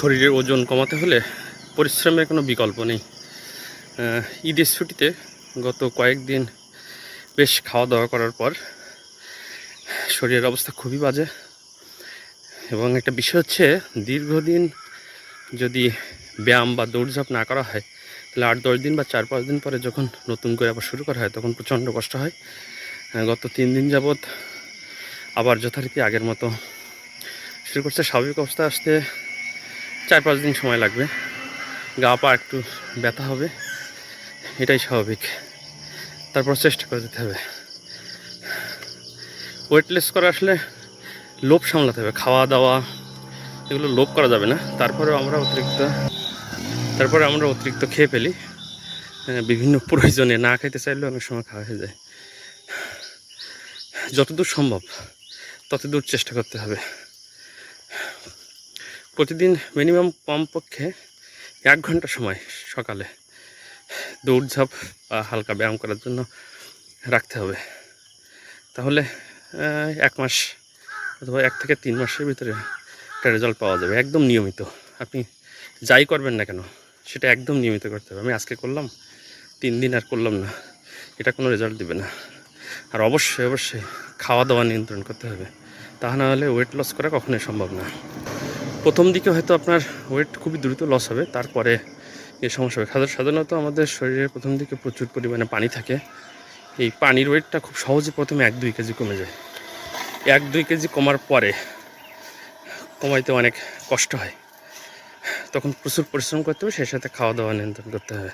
শরীরের ওজন কমাতে হলে পরিশ্রমের কোনো বিকল্প নেই। ঈদের ছুটিতে গত কয়েকদিন বেশ খাওয়া দাওয়া করার পর শরীরের অবস্থা খুবই বাজে। এবং একটা বিষয় হচ্ছে, দীর্ঘদিন যদি ব্যায়াম বা দৌড়ঝাঁপ না করা হয় তাহলে 8-10 দিন বা 4-5 দিন পরে যখন নতুন করে আবার শুরু করা হয় তখন প্রচণ্ড কষ্ট হয়। গত 3 দিন যাবৎ আবার যথারীতি আগের মতো শুরু করছে। স্বাভাবিক অবস্থা আসতে 4-5 দিন সময় লাগবে। গা পা একটু ব্যথা হবে, এটাই স্বাভাবিক। তারপর চেষ্টা করে যেতে হবে। ওয়েটলেস করা আসলে লোভ সামলাতে হবে। খাওয়া দাওয়া এগুলো লোভ করা যাবে না। তারপরে আমরা অতিরিক্ত খেয়ে ফেলি। বিভিন্ন প্রয়োজনে না খাইতে চাইলেও অনেক সময় খাওয়া হয়ে যায়। যতদূর সম্ভব ততদূর চেষ্টা করতে হবে। প্রতিদিন মিনিমাম কমপক্ষে 1 ঘন্টা সময় সকালে দৌড়ঝাঁপ বা হালকা ব্যায়াম করার জন্য রাখতে হবে। তাহলে 1 মাস অথবা 1 থেকে 3 মাসের ভিতরে একটা রেজাল্ট পাওয়া যাবে। একদম নিয়মিত আপনি যাই করবেন না কেন সেটা একদম নিয়মিত করতে হবে। আমি আজকে করলাম, 3 দিন আর করলাম না, এটা কোনো রেজাল্ট দেবে না। আর অবশ্যই খাওয়া দাওয়া নিয়ন্ত্রণ করতে হবে। তা না হলে ওয়েট লস করা কখনোই সম্ভব না। প্রথম দিকে হয়তো আপনার ওয়েট খুবই দ্রুত লস হবে, তারপরে এই সমস্যা হবে। সাধারণত আমাদের শরীরে প্রথম দিকে প্রচুর পরিমাণে পানি থাকে। এই পানির ওয়েটটা খুব সহজে প্রথমে 1-2 কেজি কমে যায়। 1-2 কেজি কমার পরে কমাইতে অনেক কষ্ট হয়। তখন প্রচুর পরিশ্রম করতে হবে, সেই সাথে খাওয়া দাওয়া নিয়ন্ত্রণ করতে হবে।